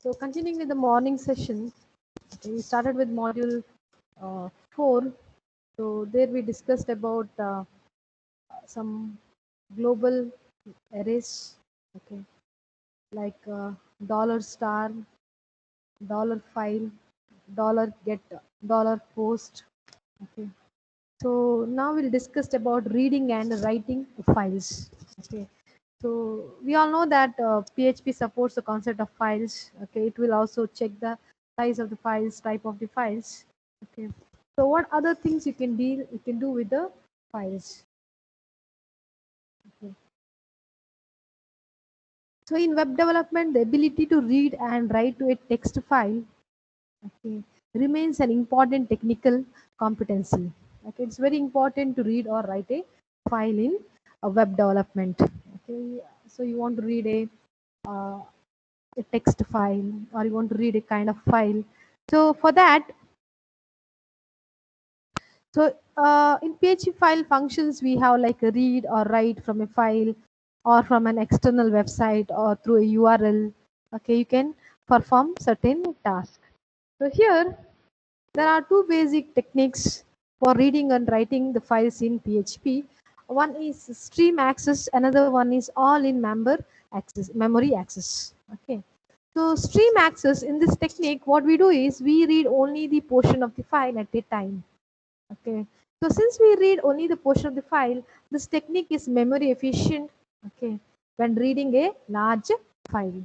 So continuing with the morning session, we started with module 4. So there we discussed about some global arrays, okay, like dollar star, dollar file, dollar get, dollar post. Okay. So now we'll discuss about reading and writing files. Okay. So we all know that PHP supports the concept of files. Okay, it will also check the size of the files, type of the files. Okay. So what other things you can do with the files? Okay. So in web development, the ability to read and write to a text file, okay, remains an important technical competency. Okay, it's very important to read or write a file in a web development. Okay, so you want to read uh, a text file or you want to read a kind of file. So for that, in PHP file functions, we have like a read or write from a file or from an external website or through a URL. Okay, you can perform certain tasks. So here there are two basic techniques for reading and writing the files in PHP. One is stream access, another one is all in memory access. Okay. So stream access, in this technique, what we do is we read only the portion of the file at a time. Okay. So since we read only the portion of the file, this technique is memory efficient. Okay. When reading a large file.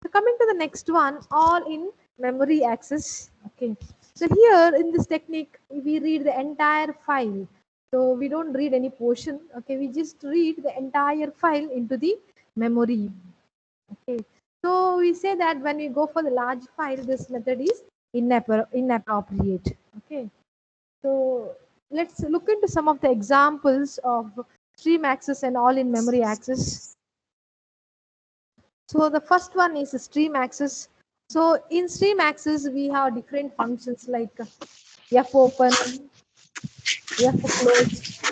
So coming to the next one, all in memory access. Okay. So here in this technique, we read the entire file. So we don't read any portion. Okay. We just read the entire file into the memory. Okay. So we say that when we go for the large file, this method is inappropriate. Okay. So let's look into some of the examples of stream access and all in memory access. So the first one is stream access. So in stream access, we have different functions like fopen, fclose.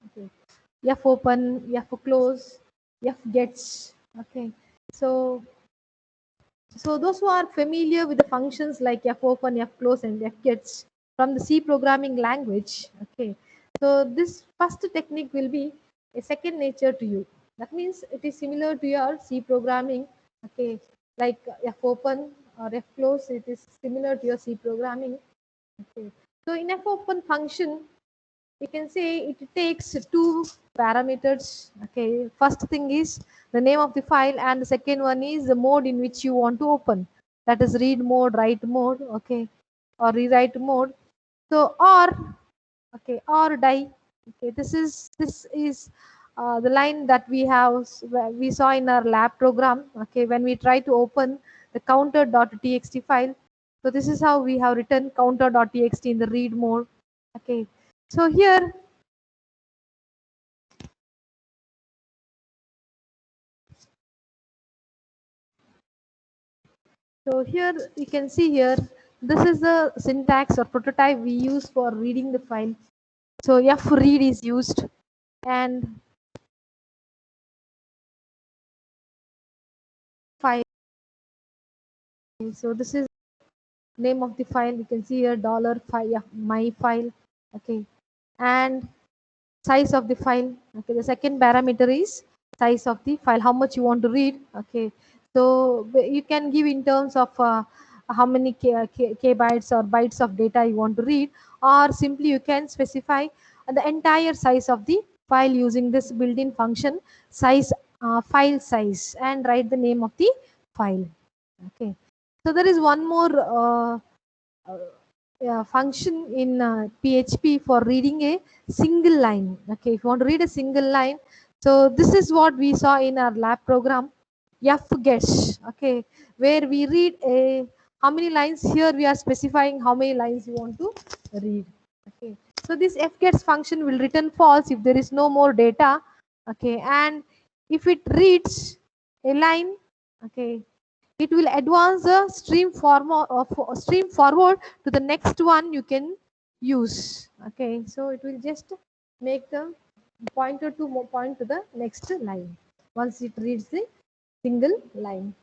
Okay. Fopen, fclose, fgets. Okay. So those who are familiar with the functions like fopen, fclose, and fgets from the C programming language, okay. So this first technique will be a second nature to you. That means it is similar to your C programming, okay. Like fopen or fclose, it is similar to your C programming, okay. So in fopen function, you can say it takes two parameters. Okay, first thing is the name of the file and the second one is the mode in which you want to open, that is read mode, write mode, okay, or rewrite mode. So or, okay, or die. Okay, this is the line that we saw in our lab program. Okay, when we try to open the counter.txt file, so this is how we have written counter.txt in the read mode. Okay, so here, you can see here, this is the syntax or prototype we use for reading the file. So fread is used, and file. So this is name of the file. You can see here dollar file, my file. Okay, and size of the file. Okay, the second parameter is size of the file, how much you want to read. Okay, so you can give in terms of how many k bytes or bytes of data you want to read, or simply you can specify the entire size of the file using this built-in function size, file size, and write the name of the file. Okay, so there is one more function in PHP for reading a single line. Okay, if you want to read a single line, so this is what we saw in our lab program, fgets. Okay, where we read a how many lines. Here we are specifying how many lines you want to read. Okay, so this fgets function will return false if there is no more data. Okay, and if it reads a line, okay, it will advance the stream forward to the next one you can use. Okay, so it will just make the pointer to point to the next line once it reads the single line.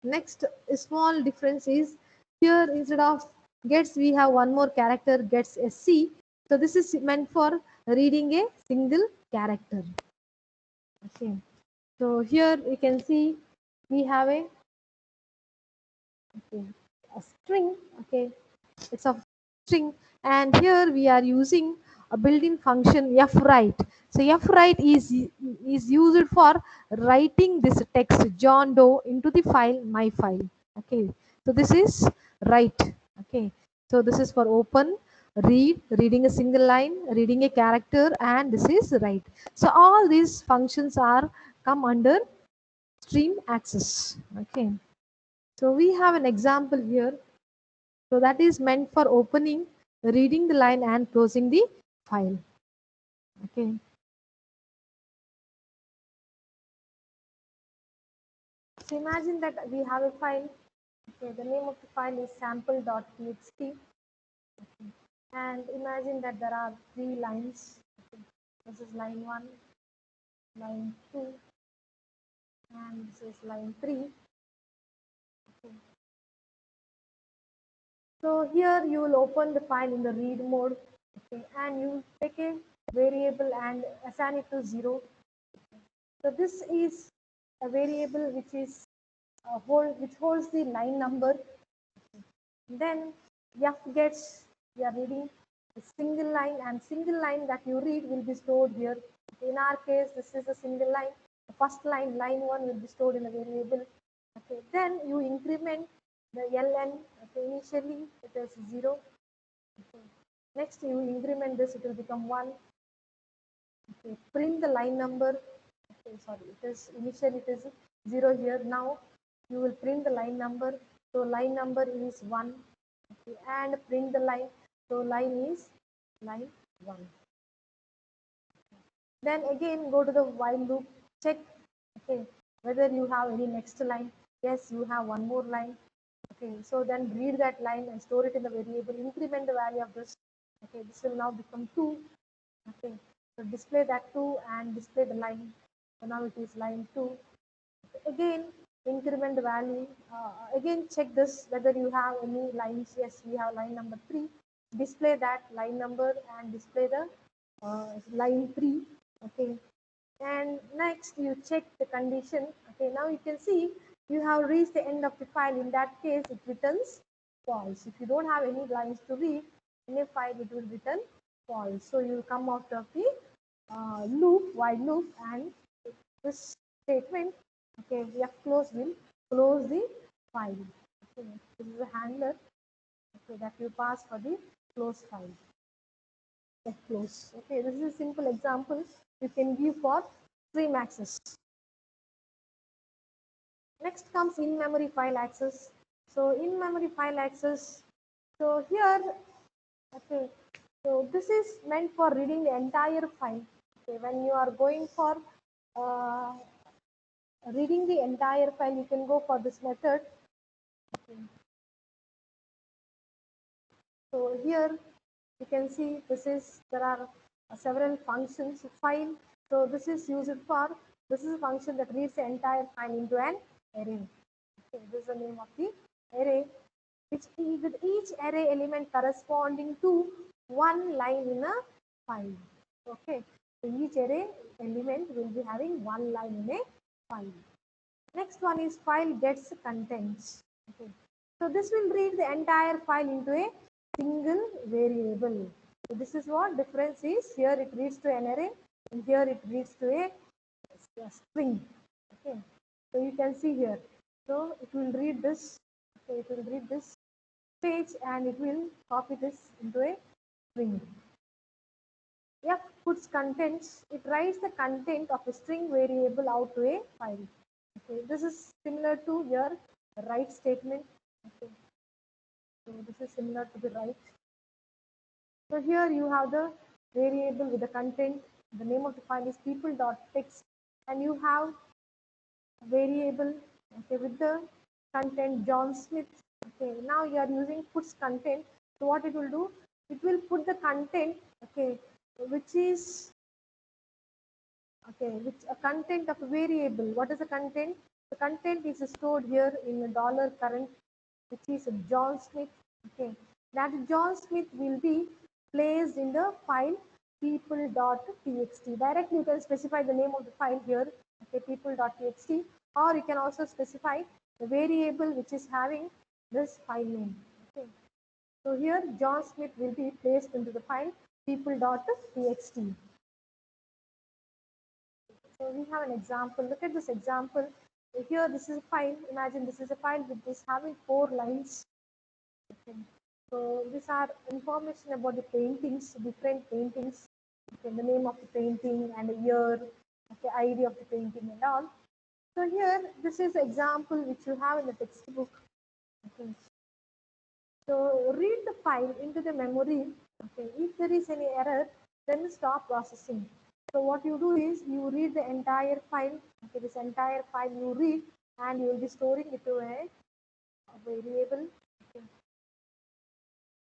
Next small difference is here instead of gets we have one more character gets SC. So this is meant for reading a single character. Okay. So here we can see we have a string. Okay, it's a string, and here we are using a built-in function fwrite. So fwrite is used for writing this text John Doe into the file my file. Okay, so this is write. Okay, so this is for open, reading a single line, reading a character, and this is write. So all these functions are come under stream access. Okay, so we have an example here. So that is meant for opening, reading the line and closing the file. Okay. So imagine that we have a file. Okay, the name of the file is sample.txt. Okay. And imagine that there are 3 lines. Okay. This is line 1, line 2, and this is line 3. Okay. So here you will open the file in the read mode. Okay, and you take a variable and assign it to 0. So this is a variable which is which holds the line number. Then f gets, we are reading a single line, and single line that you read will be stored here. In our case, this is a single line. The first line, line 1, will be stored in a variable. Okay. Then you increment the ln. Okay. Initially it is 0. Okay. Next you increment this, it will become 1. Okay. Print the line number. Okay, sorry, it is initially it is 0 here. Now you will print the line number. So line number is 1. Okay, and print the line. So line is line 1. Then again go to the while loop. Check, okay, whether you have any next line. Yes, you have one more line. Okay, so then read that line and store it in the variable. Increment the value of this. Okay, this will now become 2. Okay, so display that 2 and display the line. So now it is line 2. Again increment the value. Again check this whether you have any lines. Yes, we have line number 3. Display that line number and display the line 3. Okay, and next you check the condition. Okay, now you can see you have reached the end of the file. In that case it returns false. If you don't have any lines to read in a file, it will return false. So you come out of the loop, while loop, and this statement, okay, close will close the file. Okay, this is a handler, okay, that you pass for the close file. Close. Okay, this is a simple example you can give for stream access. Next comes in-memory file access. So in-memory file access. So here, okay, so this is meant for reading the entire file. Okay, when you are going for uh, reading the entire file, you can go for this method. Okay. So here you can see there are several functions file. So this is used for, this is a function that reads the entire file into an array. Okay, this is the name of the array, which with each array element corresponding to one line in a file. Okay, so each array element will be having one line in a file. Next one is file gets contents. Okay, so this will read the entire file into a single variable. So this is what difference is. Here it reads to an array, and here it reads to a string. Okay, so you can see here. So it will read this. Okay, it will read this page and it will copy this into a string. F puts contents. It writes the content of a string variable out to a file. Okay, this is similar to your write statement. Okay, so this is similar to the write. So here you have the variable with the content. The name of the file is people.txt, and you have variable, okay, with the content John Smith. Okay, now you are using puts content. So what it will do? It will put the content, okay, which is okay, which a content of a variable. What is the content? The content is stored here in a dollar current, which is a John Smith. Okay, that John Smith will be placed in the file people.txt. Directly you can specify the name of the file here, okay, people.txt, or you can also specify the variable which is having this file name. Okay, so here John Smith will be placed into the file people.txt. So we have an example. Look at this example. Here, this is a file. Imagine this is a file with this having 4 lines. Okay. So these are information about the paintings, different paintings. Okay, the name of the painting and the year, okay, ID of the painting and all. So here, this is an example which you have in the textbook. Okay. So read the file into the memory. Okay. If there is any error, then stop processing. So what you do is you read the entire file. Okay, this entire file you read, and you will be storing it to a variable. Okay.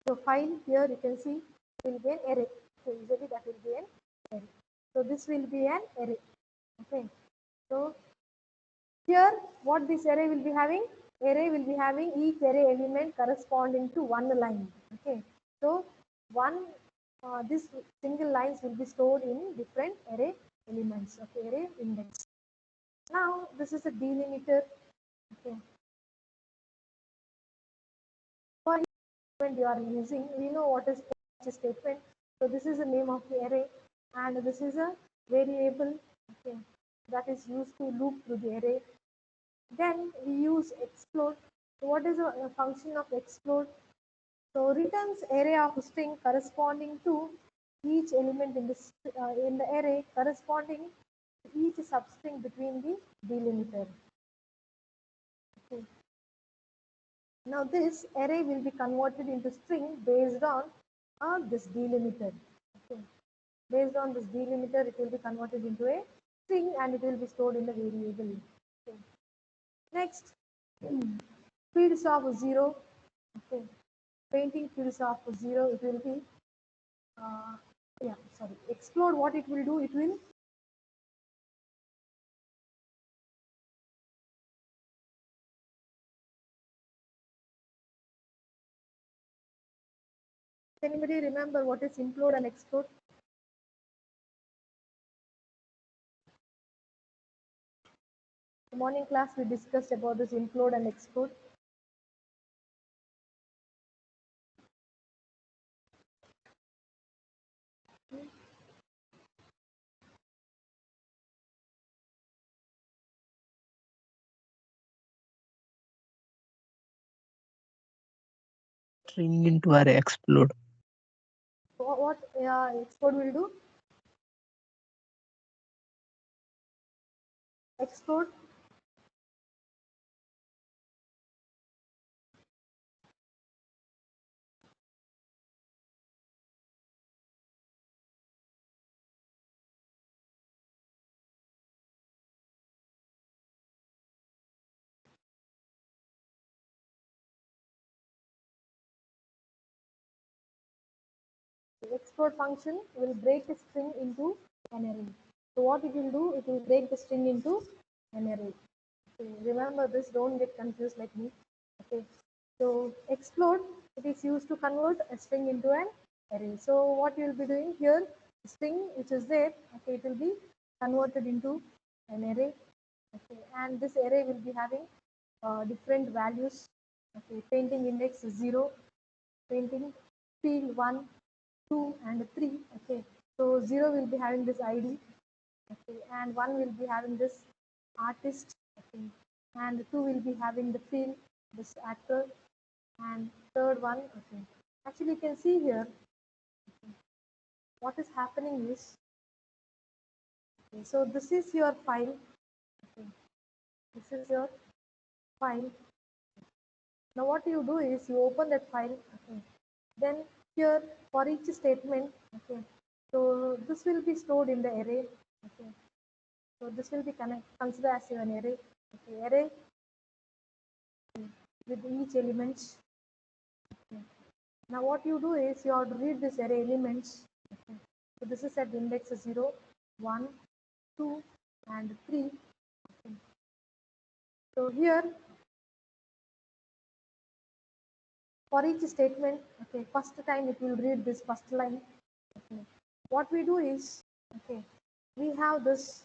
So file here you can see will be an array. So usually that will be an array. So this will be an array. Okay. So here what this array will be having? Array will be having each array element corresponding to one line. Okay. So this single lines will be stored in different array elements. Okay, array index. Now this is a delimiter. Okay. For each statement you are using, we know what is each statement. So this is the name of the array, and this is a variable, okay, that is used to loop through the array. Then we use explode. So what is a function of explode? So returns array of string corresponding to each element in the array corresponding to each substring between the delimiter. Okay. Now this array will be converted into string based on this delimiter. Okay. Based on this delimiter, it will be converted into a string and it will be stored in the variable. Okay. Next, fields of 0. Okay. Painting fields of 0, it will be explode. What it will do? It will anybody remember what is implode and explode? The morning class we discussed about this implode and explode. String into array explode. What explode will do? Explode. The explode function will break the string into an array. So what it will do? It will break the string into an array. Okay, remember this. Don't get confused like me. Okay. So explode, it is used to convert a string into an array. So what you will be doing here, the string which is there, okay, it will be converted into an array. Okay, and this array will be having different values. Okay, painting index is 0, painting field 1, 2 and 3. Okay, so 0 will be having this ID, okay, and 1 will be having this artist, okay, and 2 will be having the field, this actor, and third one, okay. Actually you can see here, okay, what is happening is, okay, so this is your file, okay, this is your file. Now what you do is you open that file, okay, then here for each statement, okay, so this will be stored in the array, okay, so this will be considered as an array, okay, array with each element. Okay. Now what you do is you have to read this array elements. Okay. So this is at index 0, 1, 2 and 3. Okay. So here for each statement, okay, first time it will read this first line. Okay. What we do is, okay, we have this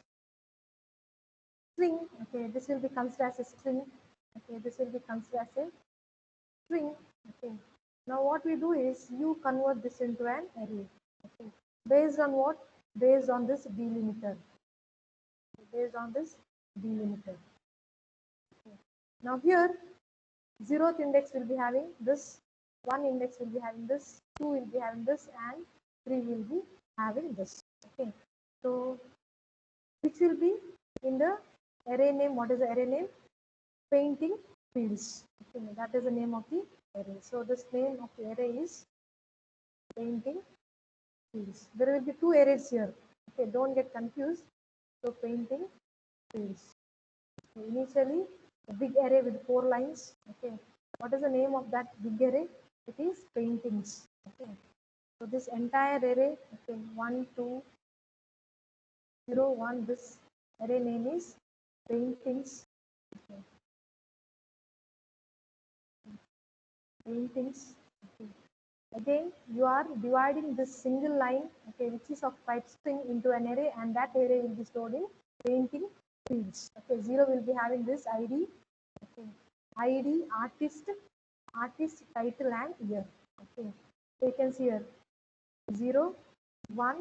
string. Okay, this will be considered as a string. Okay, this will be considered as a string. Okay. Now what we do is you convert this into an array. Okay. Based on what? Based on this delimiter. Based on this delimiter. Okay. Now here, 0th index will be having this, 1 index will be having this, 2 will be having this, and 3 will be having this. Okay. So which will be in the array name? What is the array name? Painting fields. Okay, that is the name of the array. So this name of the array is painting fields. There will be two arrays here. Okay, don't get confused. So painting fields. So initially, a big array with 4 lines. Okay, what is the name of that big array? It is paintings. Okay, so this entire array, okay, 1, 2, 0, 1. This array name is paintings. Okay. Paintings. Okay. Again, you are dividing this single line, okay, which is of type string, into an array, and that array will be stored in painting fields. Okay, 0 will be having this ID, okay, ID, artist, title, and year. Okay, so you can see here 0, 1,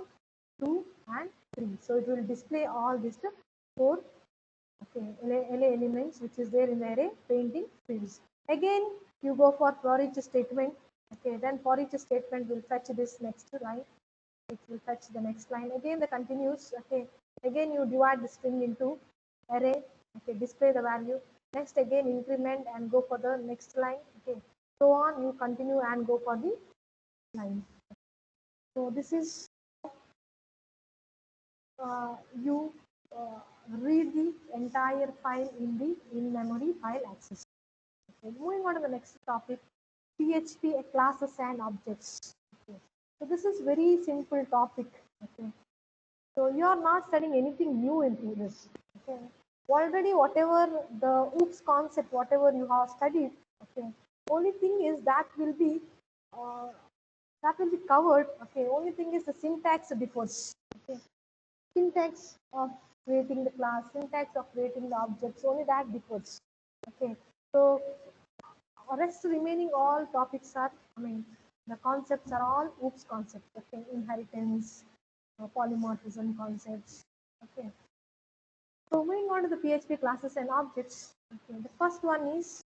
2, and 3. So it will display all these 4, okay, LA elements which is there in the array painting fields. Again, you go for each statement. Okay, then for each statement will fetch this next line. It will fetch the next line. Again, the continues. Okay, again you divide the string into array. Okay, display the value. Next, again increment and go for the next line. Okay, so on you continue and go for the line. So this is you uh, read the entire file in the in-memory file access. Okay, moving on to the next topic, PHP classes and objects. Okay. So this is very simple topic. Okay. So you are not studying anything new into this. Okay. Already whatever the OOPS concept, whatever you have studied, okay. Only thing is uh, that will be covered. Okay. Only thing is the syntax differs. Okay. Syntax of creating the class, syntax of creating the objects, only that differs. Okay. So rest remaining all topics are, the concepts are all OOPS concepts. Okay, inheritance, polymorphism concepts. Okay, so moving on to the PHP classes and objects. Okay, the first one is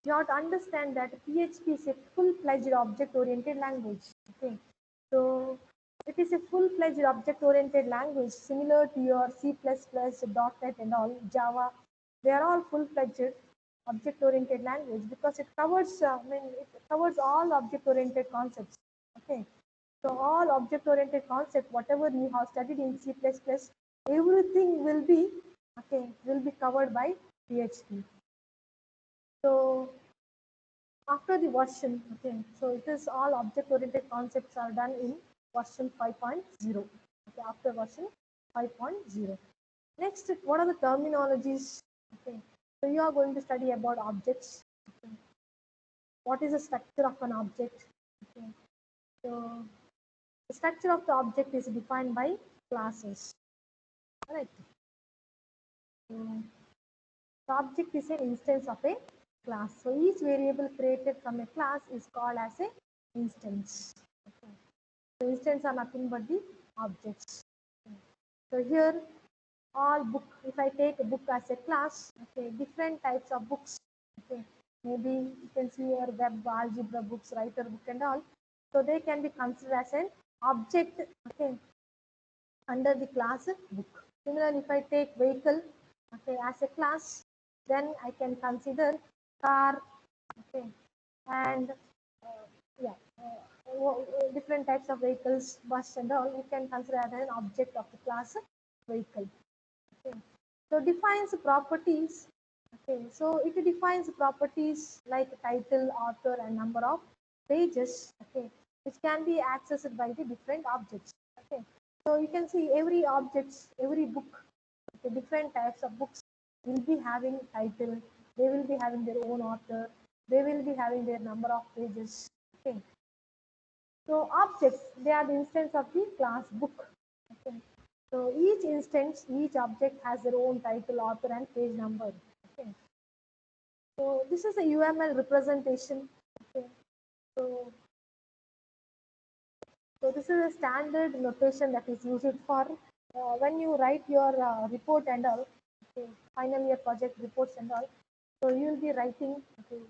you have to understand that PHP is a full-fledged object-oriented language. Okay, so it is a full-fledged object-oriented language similar to your C++, .NET and all, Java. They are all full-fledged object-oriented language because it covers, it covers all object-oriented concepts. Okay, so all object-oriented concept, whatever you have studied in C++, everything will be, okay, will be covered by PHP. So after the version, okay, so it is all object-oriented concepts are done in version 5.0. Okay, after version 5.0. Next, what are the terminologies? Okay, so you are going to study about objects. Okay. What is the structure of an object? Okay, so the structure of the object is defined by classes. Right. So, the object is an instance of a class. So each variable created from a class is called as a instance. Okay. So instance are nothing but the objects. Okay. So here all book, if I take a book as a class, okay, different types of books. Okay. Maybe you can see here web, algebra books, writer book and all. So they can be considered as an object, okay, under the class book. Similarly, if I take vehicle, okay, as a class, then I can consider car, okay, and yeah, different types of vehicles, bus and all, you can consider as an object of the class vehicle. Okay. So defines properties Okay, so it defines properties like title, author, and number of pages. Okay, which can be accessed by the different objects. Okay, so you can see every objects, every book, okay, different types of books will be having title. They will be having their own author. They will be having their number of pages. Okay, so objects, they are the instance of the class book. Okay, so each instance, each object has their own title, author, and page number. Okay. So this is a UML representation. Okay. So, so this is a standard notation that is used for when you write your report and all. Okay. Final year project reports and all. So you will be writing, okay,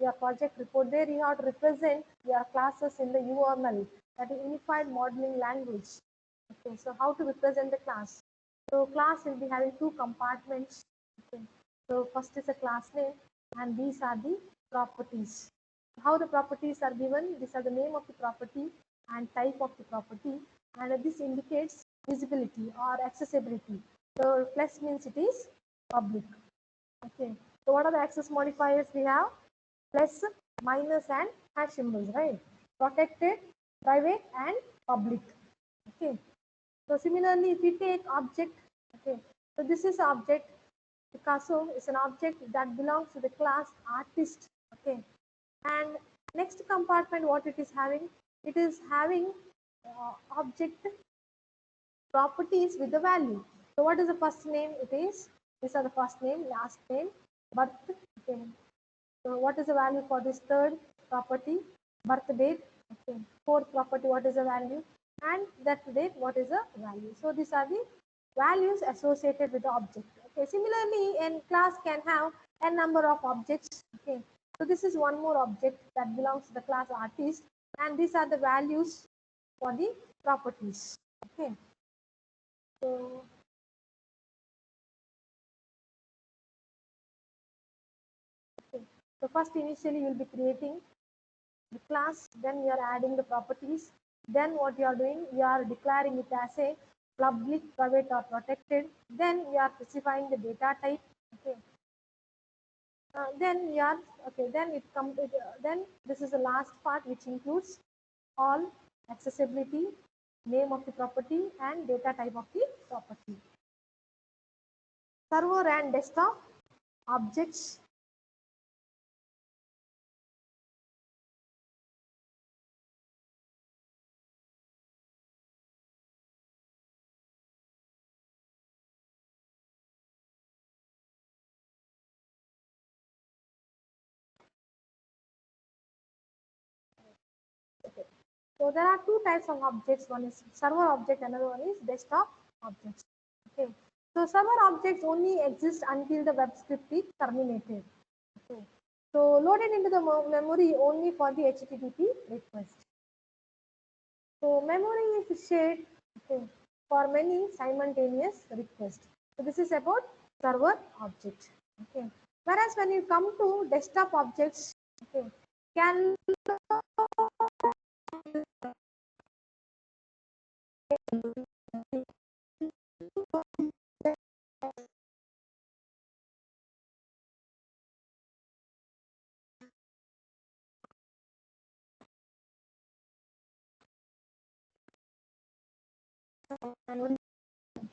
your project report. There you have to represent your classes in the UML, that is Unified Modeling Language. Okay. So how to represent the class? So class will be having two compartments. Okay. So first is a class name, and these are the properties. How the properties are given? These are the name of the property and type of the property, and this indicates visibility or accessibility. So plus means it is public. Okay. So what are the access modifiers we have? Plus, minus, and hash symbols, right? Protected, private, and public. Okay. So similarly, if we take object, okay, so this is object. Picasso is an object that belongs to the class artist. Okay, and next compartment, what it is having? It is having object properties with the value. So what is the first name? It is, these are the first name, last name, birth. Okay. So what is the value for this third property? Birth date. Okay. Fourth property, what is the value? And death date, what is the value? So these are the values associated with the object. Okay. Similarly, a class can have a number of objects. Okay. So this is one more object that belongs to the class artist, and these are the values for the properties. Okay. So, okay. So first initially you will be creating the class, then you are adding the properties, then what you are doing, you are declaring it as a public, private, or protected, then you are specifying the data type. Okay. Then you are, okay, then it comes, then this is the last part, which includes all accessibility, name of the property, and data type of the property. Server and desktop objects. So there are two types of objects. One is server object, another one is desktop objects. Okay. So server objects only exist until the web script is terminated. Okay. So loaded into the memory only for the HTTP request. So memory is shared, okay, for many simultaneous requests. So this is about server object. Okay. Whereas when you come to desktop objects, okay, can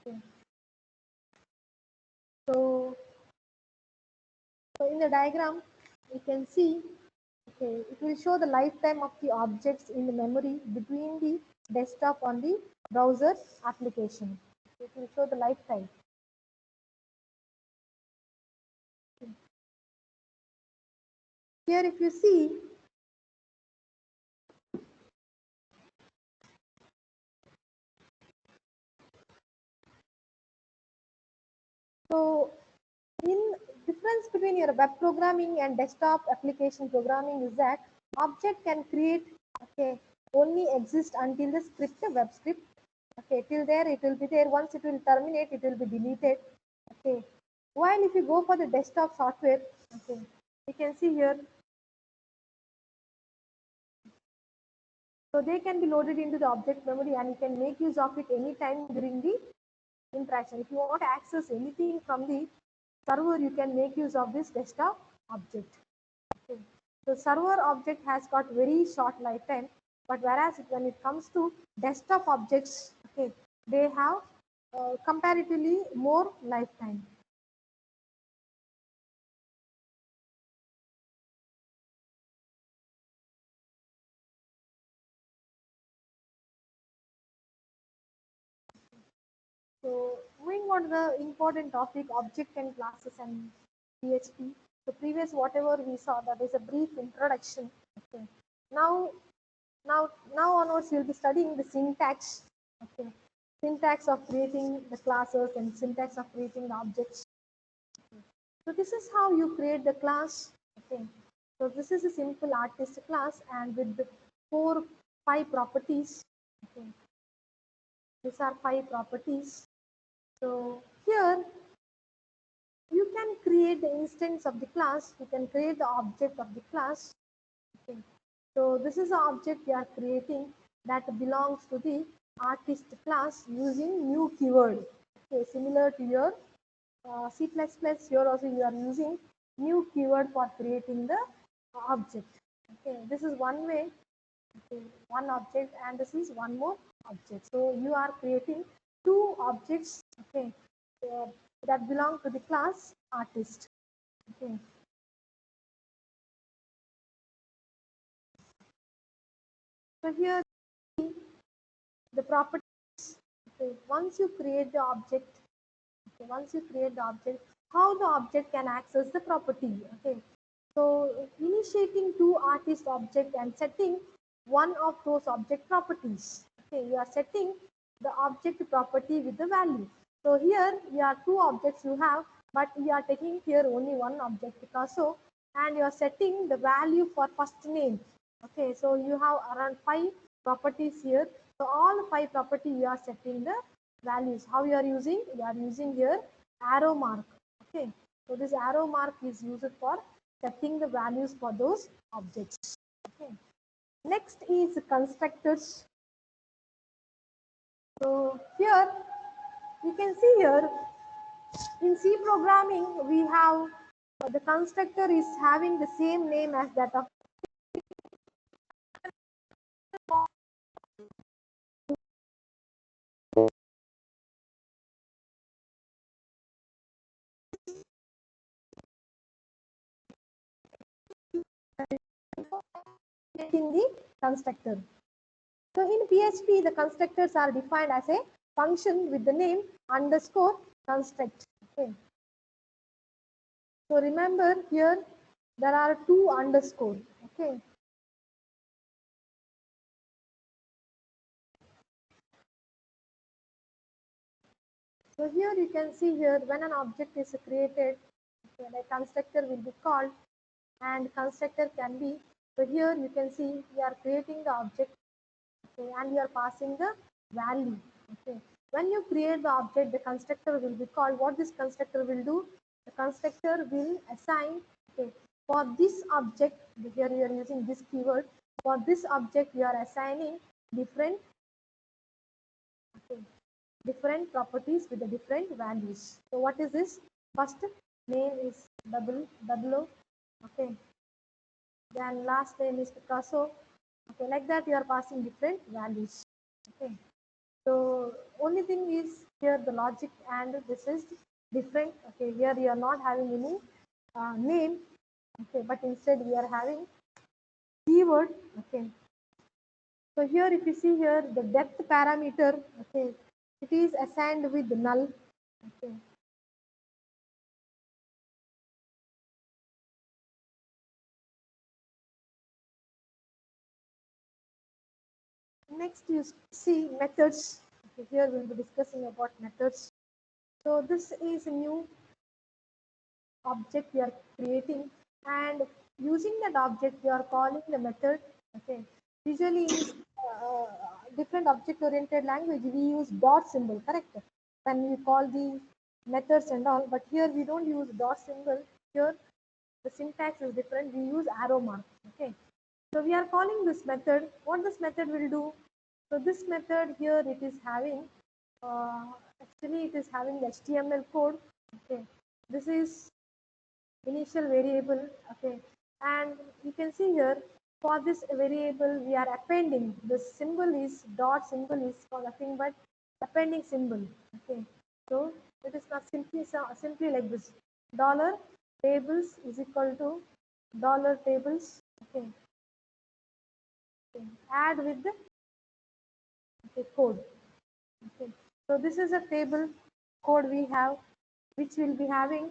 okay. So, so in the diagram, you can see, okay, it will show the lifetime of the objects in the memory between the desktop and the browser application. It will show the lifetime. Here, if you see, so in difference between your web programming and desktop application programming is that object can create, okay, only exist until the script, web script. Okay, till there it will be there. Once it will terminate, it will be deleted. Okay. While if you go for the desktop software, okay, you can see here, so they can be loaded into the object memory and you can make use of it anytime during the interaction. If you want to access anything from the server, you can make use of this desktop object. Okay. So server object has got very short lifetime, but whereas when it comes to desktop objects, okay, they have comparatively more lifetime. So moving on to the important topic, object and classes and PHP. So previous whatever we saw, that is a brief introduction. Okay. Now, now onwards we'll be studying the syntax. Okay. Syntax of creating the classes and syntax of creating the objects. Okay. So this is how you create the class. Okay. So this is a simple artist class and with the five properties. Okay. These are five properties. So here you can create the instance of the class, you can create the object of the class. Okay. So this is the object you are creating that belongs to the artist class using new keyword. Okay. Similar to your C++, here also you are using new keyword for creating the object. Okay. This is one way, okay, one object, and this is one more object. So you are creating two objects, okay, uh, that belong to the class artist. Okay. So here the properties. Okay. Once you create the object, okay, once you create the object, how the object can access the property. Okay. So initiating two artist object and setting one of those object properties. Okay, you are setting the object property with the value. So here you are two objects you have, but you are taking here only one object Picasso, and you are setting the value for first name. Okay, so you have around five properties here. So all five property you are setting the values. How you are using? You are using here arrow mark. Okay, so this arrow mark is used for setting the values for those objects. Okay. Next is constructors. So here you can see here in C programming we have the constructor is having the same name as that of in the constructor. So in PHP the constructors are defined as a function with the name underscore construct. Okay. So remember here there are two underscore. Okay. So here you can see here when an object is created, okay, a constructor will be called and constructor can be. So here you can see we are creating the object, okay, and we are passing the value. Okay. When you create the object, the constructor will be called. What this constructor will do? The constructor will assign, okay, for this object, here you are using this keyword. For this object, you are assigning different, okay, different properties with the different values. So what is this? First name is double O, okay. Then last name is Picasso. Okay, like that you are passing different values. Okay. So only thing is here the logic and this is different. Okay, here you are not having any name. Okay, but instead we are having keyword. Okay. So here if you see here the depth parameter, okay, it is assigned with null. Okay. Next you see methods. Okay, here we will be discussing about methods. So this is a new object we are creating, and using that object we are calling the method. Okay. Usually in different object oriented language we use dot symbol, correct, when we call the methods and all, but here we don't use dot symbol. Here the syntax is different, we use arrow mark. Okay. So we are calling this method. What this method will do? So this method here it is having actually it is having HTML code. Okay. This is initial variable. Okay, and you can see here for this variable we are appending. The symbol is dot symbol is for nothing but appending symbol. Okay, so it is not simply like this. Dollar tables is equal to dollar tables. Okay, okay. Add with the code. Okay, so this is a table code we have, which will be having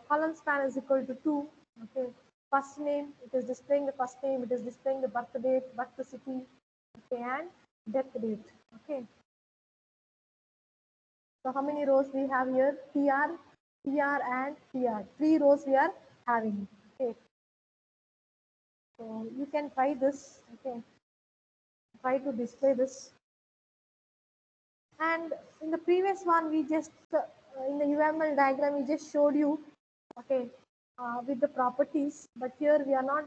column span is equal to 2. Okay, first name, it is displaying the first name, it is displaying the birth date, birth city, okay, and death date. Okay, so how many rows we have here? TR, TR, and TR. 3 rows we are having. Okay, so you can try this. Okay, try to display this. And in the previous one, we just in the UML diagram, we just showed you, okay, with the properties. But here we are not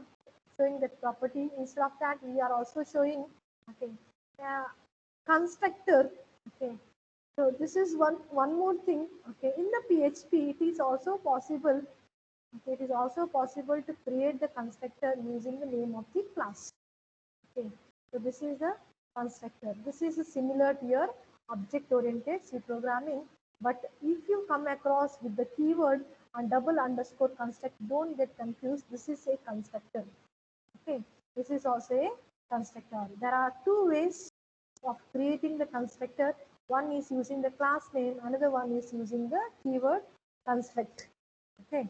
showing that property. Instead of that, we are also showing, okay, constructor. Okay, so this is one more thing. Okay, in the PHP, it is also possible. Okay, it is also possible to create the constructor using the name of the class. Okay, so this is the constructor. This is similar to your object-oriented C programming. But if you come across with the keyword and double underscore construct, don't get confused. This is a constructor. Okay, this is also a constructor. There are two ways of creating the constructor. One is using the class name, another one is using the keyword construct. Okay.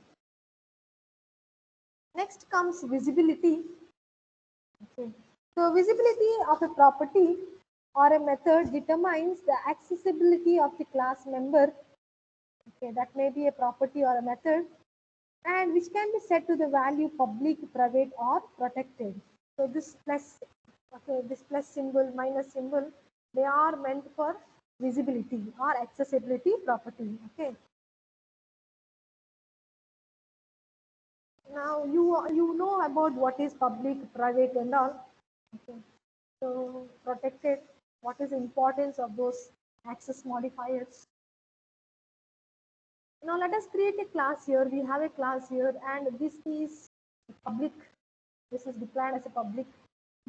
Next comes visibility. Okay. So visibility of a property or a method determines the accessibility of the class member. Okay, that may be a property or a method, and which can be set to the value public, private, or protected. So this plus, okay, this plus symbol, minus symbol, they are meant for visibility or accessibility property. Okay. Now you know about what is public, private, and all. Okay. So protected, what is the importance of those access modifiers? Now let us create a class here. We have a class here, and this is public. This is declared as a public.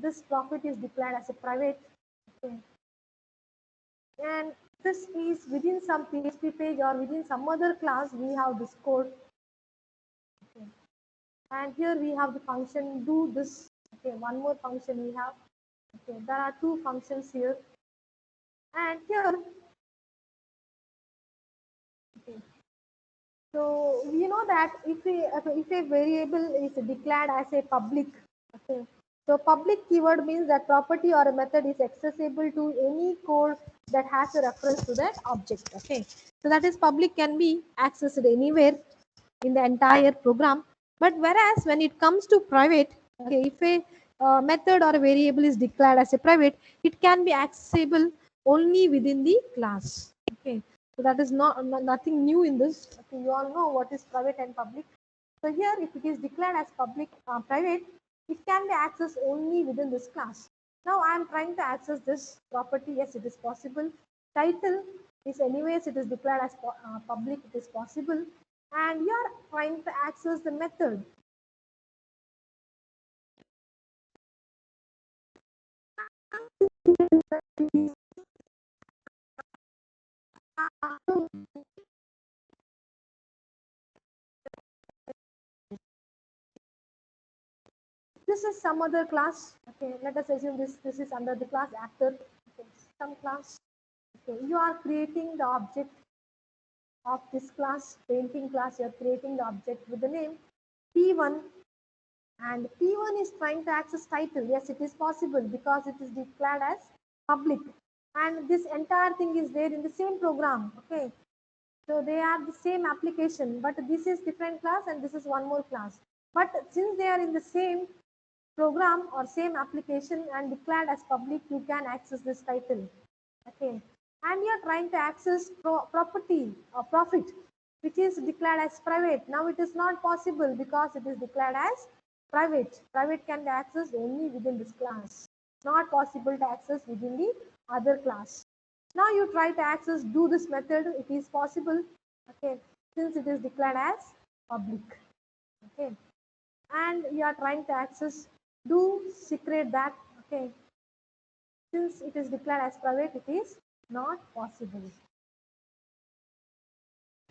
This property is declared as a private. Okay. And this is within some PHP page or within some other class, we have this code. Okay. And here we have the function do this. Okay, one more function we have. Okay, there are two functions here. And here, okay, so we know that if a variable is declared as a public, okay, so public keyword means that property or a method is accessible to any code that has a reference to that object. Okay, so that is public can be accessed anywhere in the entire program. But whereas when it comes to private, okay, if a method or a variable is declared as a private, it can be accessible only within the class. Okay, so that is nothing new in this. Okay, you all know what is private and public. So here, if it is declared as public private, it can be accessed only within this class. Now I am trying to access this property. Yes, it is possible. Title is anyways it is declared as public. It is possible, and you are trying to access the method. This is some other class. Okay, let us assume this is under the class actor. Okay, some class. Okay, you are creating the object of this class, painting class. You are creating the object with the name P1, and P1 is trying to access title. Yes, it is possible because it is declared as public, and this entire thing is there in the same program. Okay, so they are the same application, but this is different class and this is one more class. But since they are in the same program or same application and declared as public, you can access this title. Okay, and you are trying to access property or profit, which is declared as private. Now it is not possible because it is declared as private. Private can be accessed only within this class, not possible to access within the other class. Now you try to access do this method, it is possible. Okay, since it is declared as public. Okay, and you are trying to access, do secret that. Okay, since it is declared as private, it is not possible.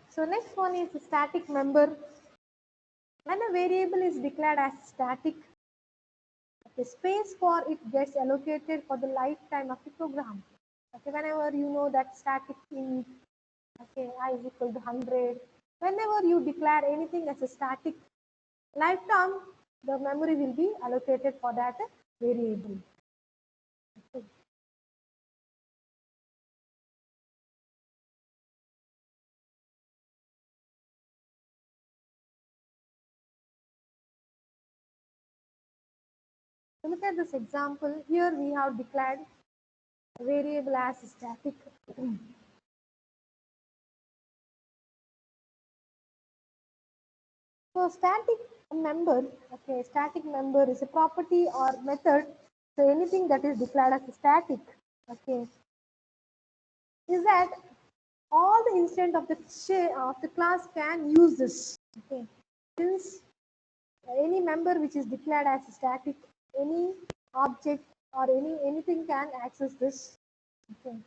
So next one is the static member. When a variable is declared as static, the space for it gets allocated for the lifetime of the program. Okay, whenever you know that static int, okay, I is equal to 100, whenever you declare anything as a static, lifetime the memory will be allocated for that variable. Okay. So look at this example. Here we have declared a variable as static. So static member, okay, static member is a property or method. So anything that is declared as static, okay, is that all the instance of the class can use this. Okay, since any member which is declared as static, any object or anything can access this. Okay,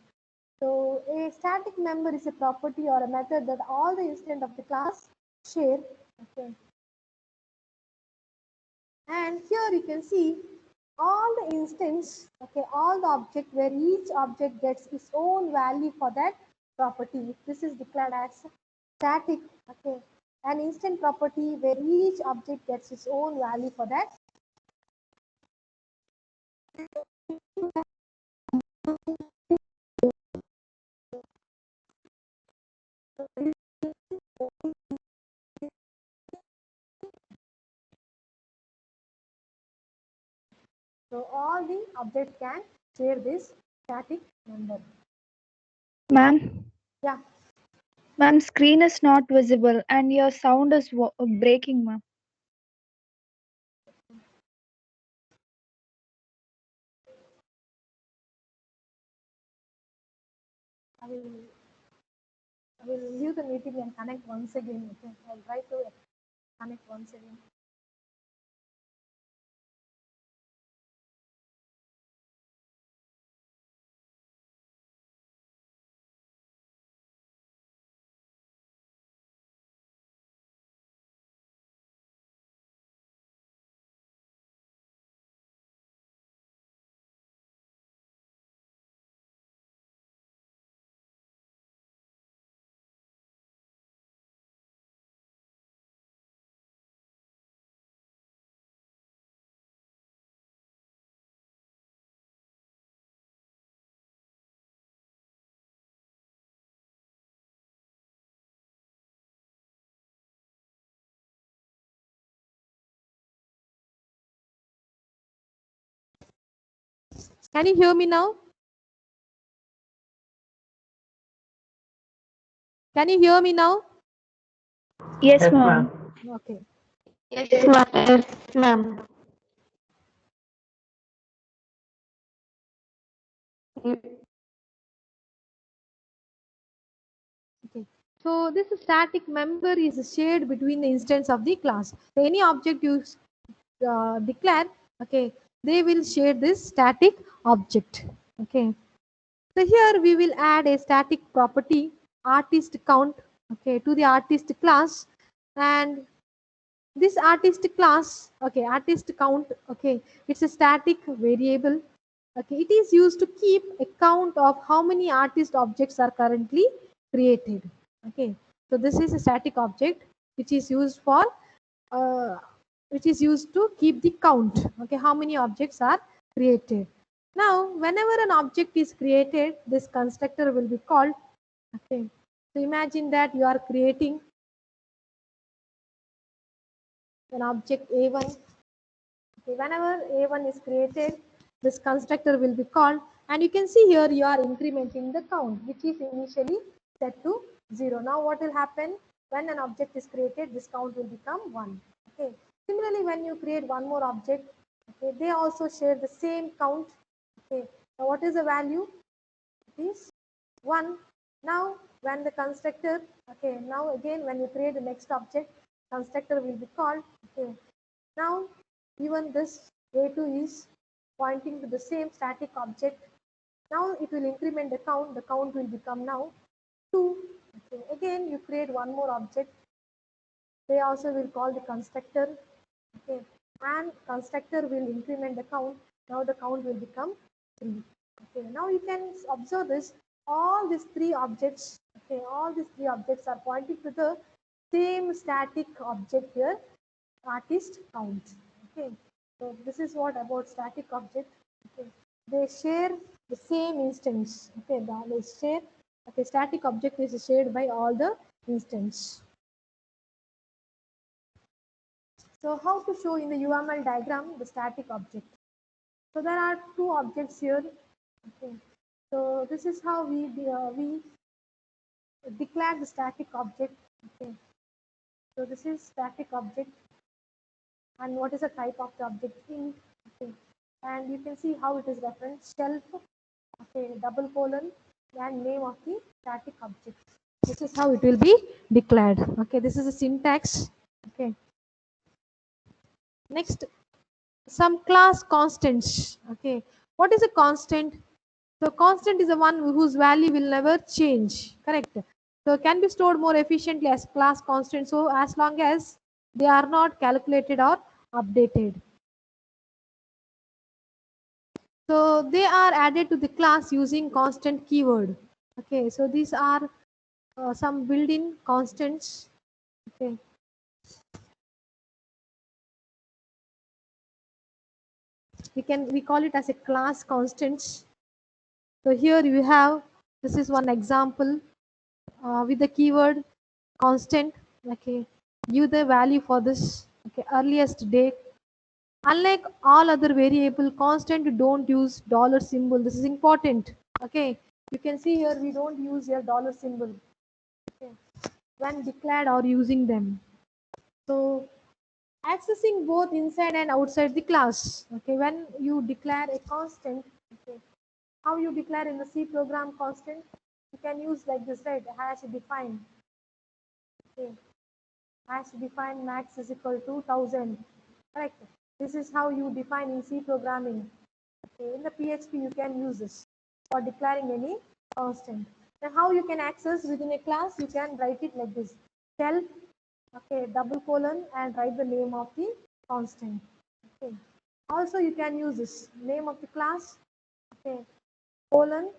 so a static member is a property or a method that all the instance of the class share. Okay, and here you can see all the instance, okay, all the object where each object gets its own value for that property. This is declared as static. Okay, an instant property where each object gets its own value for that. So all the objects can share this static member. Ma'am, Yeah, ma'am, screen is not visible and your sound is breaking, ma'am. I will leave the meeting and connect once again. Okay, I'll try to connect once again. Can you hear me now? Can you hear me now? Yes, ma'am. Okay. Yes, ma'am. Yes, ma'am. Okay. So this static member is shared between the instance of the class. So any object you declare, okay, they will share this static object. Okay. So here we will add a static property artist count, okay, to the artist class, and this artist class, okay, artist count, okay, it's a static variable. Okay, it is used to keep a count of how many artist objects are currently created. Okay, so this is a static object which is used for uh, which is used to keep the count. Okay, how many objects are created. Now, whenever an object is created, this constructor will be called. Okay, so imagine that you are creating an object A1. Okay, whenever A1 is created, this constructor will be called, and you can see here you are incrementing the count, which is initially set to 0. Now what will happen when an object is created? This count will become 1. Okay. Similarly, when you create one more object, okay, they also share the same count. Okay. So what is the value? It is 1. Now when the constructor, okay, now again when you create the next object, constructor will be called. Okay, now even this A2 is pointing to the same static object. Now it will increment the count will become now 2. Okay, again you create one more object, they also will call the constructor. Okay, and constructor will increment the count, now the count will become 3. Okay, now you can observe this, all these three objects, okay, all these three objects are pointing to the same static object here, artist count. Okay, so this is what about static object. Okay, they share the same instance. Okay, they share, okay, static object is shared by all the instance. So how to show in the UML diagram the static object? So there are two objects here. Okay. So this is how we declare the static object. Okay. So this is static object, and what is the type of the object? Int. Okay. And you can see how it is referenced, shelf. Okay, double colon, and name of the static object. This is how it will be declared. Okay, this is a syntax. Okay. Next, some class constants. Okay, what is a constant? So constant is the one whose value will never change, correct? So can be stored more efficiently as class constant, so as long as they are not calculated or updated. So they are added to the class using constant keyword. Okay, so these are some built-in constants. Okay, we call it as a class constants. So here you have, this is one example with the keyword constant. Okay, give the value for this. Okay, earliest date. Unlike all other variable, constant don't use dollar symbol. This is important. Okay, you can see here we don't use a dollar symbol. Okay, when declared or using them. So accessing both inside and outside the class. Okay, when you declare a constant. Okay, how you declare in the C program constant? You can use like this, right? Hash define. Okay, hash define max is equal to 1000. Correct. This is how you define in C programming. Okay, in the PHP you can use this for declaring any constant. Then how you can access within a class? You can write it like this: self, okay, double colon, and write the name of the constant. Okay. Also you can use this name of the class. Okay, colon,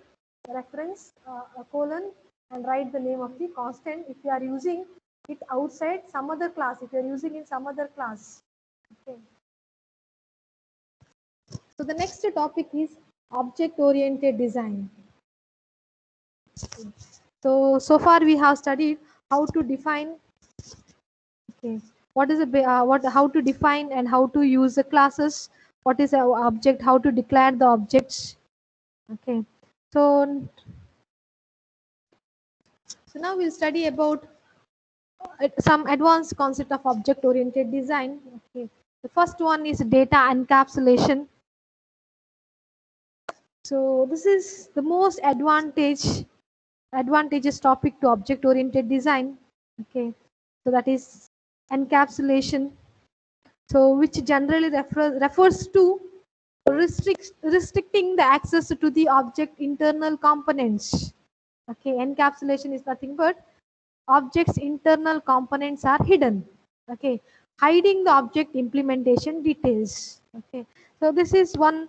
reference, a colon, and write the name of the constant if you are using it outside some other class, if you are using in some other class. Okay. So the next topic is object oriented design. Okay. So far we have studied how to define, okay, what is how to define and how to use the classes, what is our object, how to declare the objects. Okay, so now we'll study about some advanced concept of object oriented design. Okay, the first one is data encapsulation. So this is the most advantageous topic to object oriented design. Okay, so that is encapsulation, so which generally refers to restricting the access to the object internal components. Okay, encapsulation is nothing but object's internal components are hidden. Okay, hiding the object implementation details. Okay, so this is one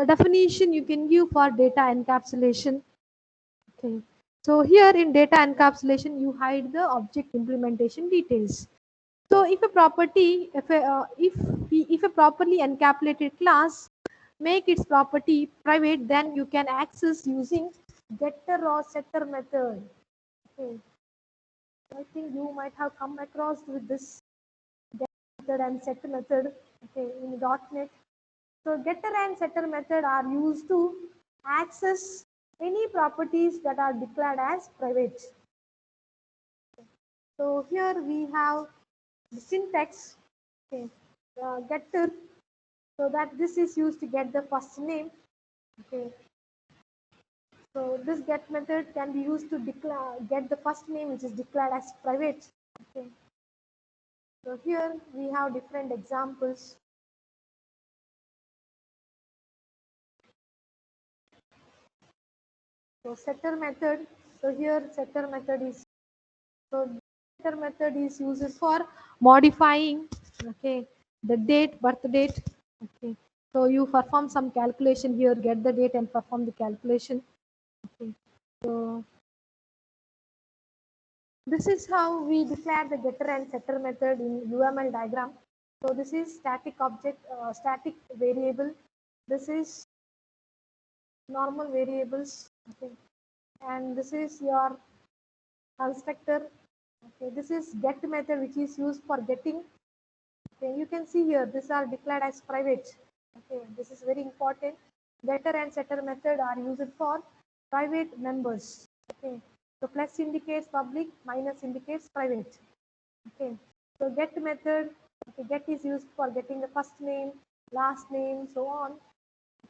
definition you can give for data encapsulation. Okay, so here in data encapsulation you hide the object implementation details. So if a property, if a properly encapsulated class make its property private, then you can access using getter or setter method. Okay, I think you might have come across with this getter and setter method. Okay, in .NET. So getter and setter method are used to access any properties that are declared as private. So here we have the syntax. Okay, getter. So that this is used to get the first name. Okay, So this get method can be used to declare get the first name which is declared as private. Okay. So here we have different examples. So setter method. So here setter method is setter method is used for modifying, okay, the date, birth date. Okay. So you perform some calculation here, get the date and perform the calculation. Okay. So this is how we declare the getter and setter method in UML diagram. So this is static object, static variable. This is normal variables. Okay. And this is your constructor. Okay. This is get method which is used for getting. Okay. You can see here these are declared as private. Okay. This is very important. Getter and setter method are used for private members. Okay. So plus indicates public, minus indicates private. Okay, so get method, okay, get is used for getting the first name, last name, so on.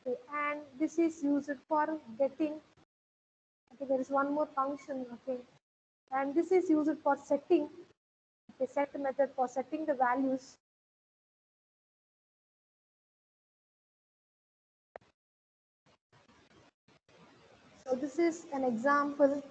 Okay, and this is used for getting, okay, there is one more function, okay, and this is used for setting, okay, set method for setting the values. So this is an example.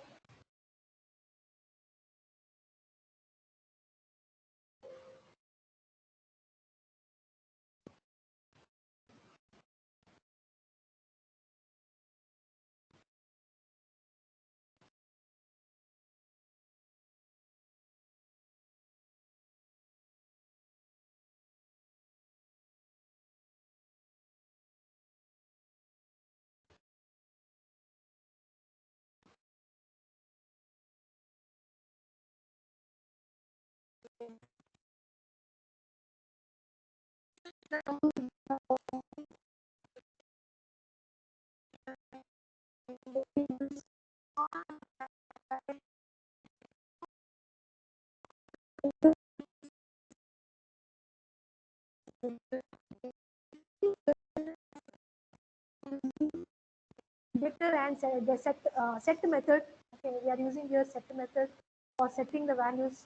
Getter and the set method. Okay, we are using here set method for setting the values,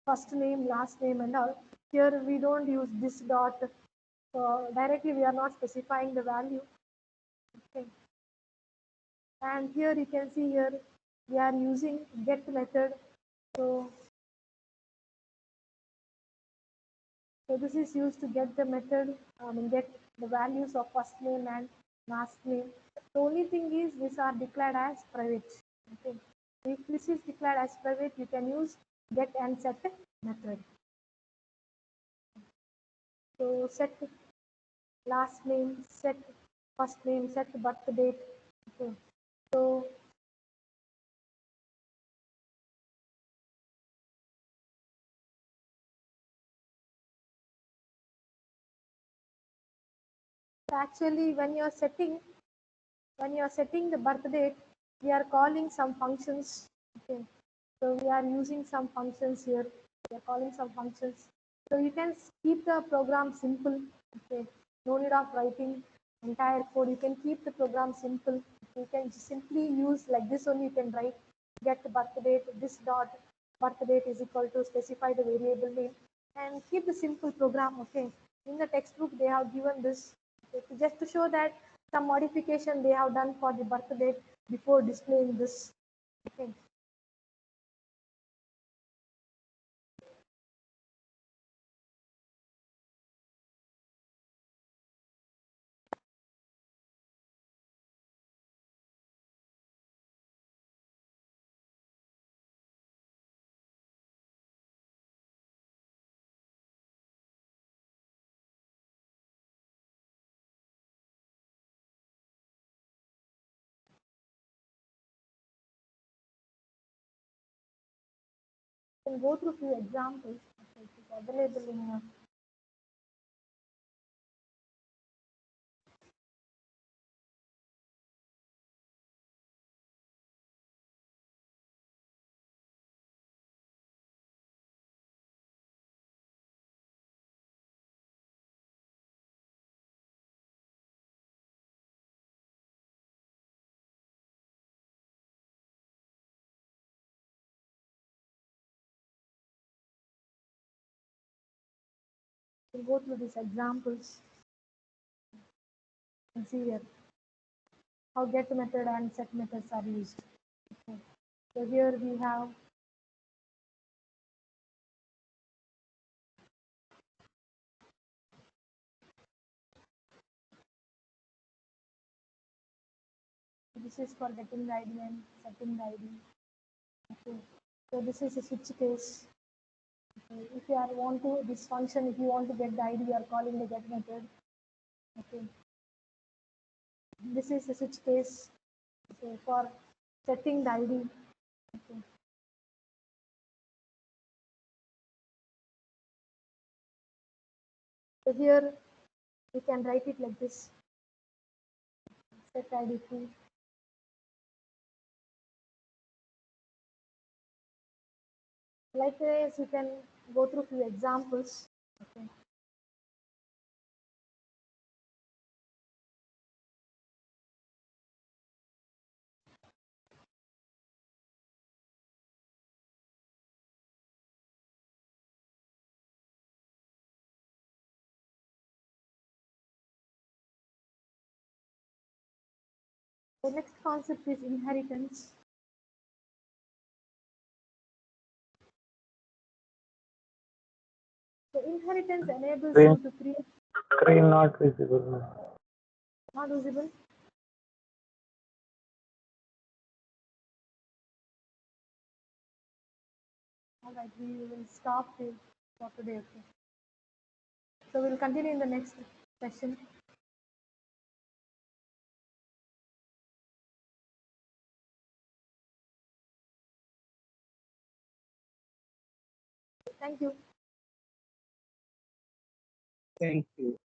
first name, last name, and all. Here we don't use this dot. So directly we are not specifying the value. Okay. And here you can see here we are using get method. So, so this is used to get the method, get the values of first name and last name. The only thing is these are declared as private. Okay. If this is declared as private, you can use get and set method. So set last name, set first name, set birth date. Okay. So actually when you are setting the birth date, we are calling some functions. Okay. So we are using some functions here. We are calling some functions. So you can keep the program simple. Okay. No need of writing entire code. You can keep the program simple. You can simply use like this only. You can write get birth date, this dot birth date is equal to specify the variable name and keep the simple program. Okay. In the textbook they have given this, okay, just to show that some modification they have done for the birth date before displaying this. Okay. Can go through few examples. Okay, it is available in We'll go through these examples and see here how get method and set methods are used. Okay. So here we have this is for getting the ID and setting the ID. Okay. So this is a switch case. Okay. If you are want to this function, if you want to get the ID, you are calling the get method. Okay. This is a switch case. Okay. For setting the ID. Okay. So here we can write it like this. Set ID true. Likewise, you can go through few examples. Okay. The next concept is inheritance. So inheritance enables you to create. Screen not visible. Not visible. All right, we will stop here for today. Okay. So we'll continue in the next session. Thank you. Thank you.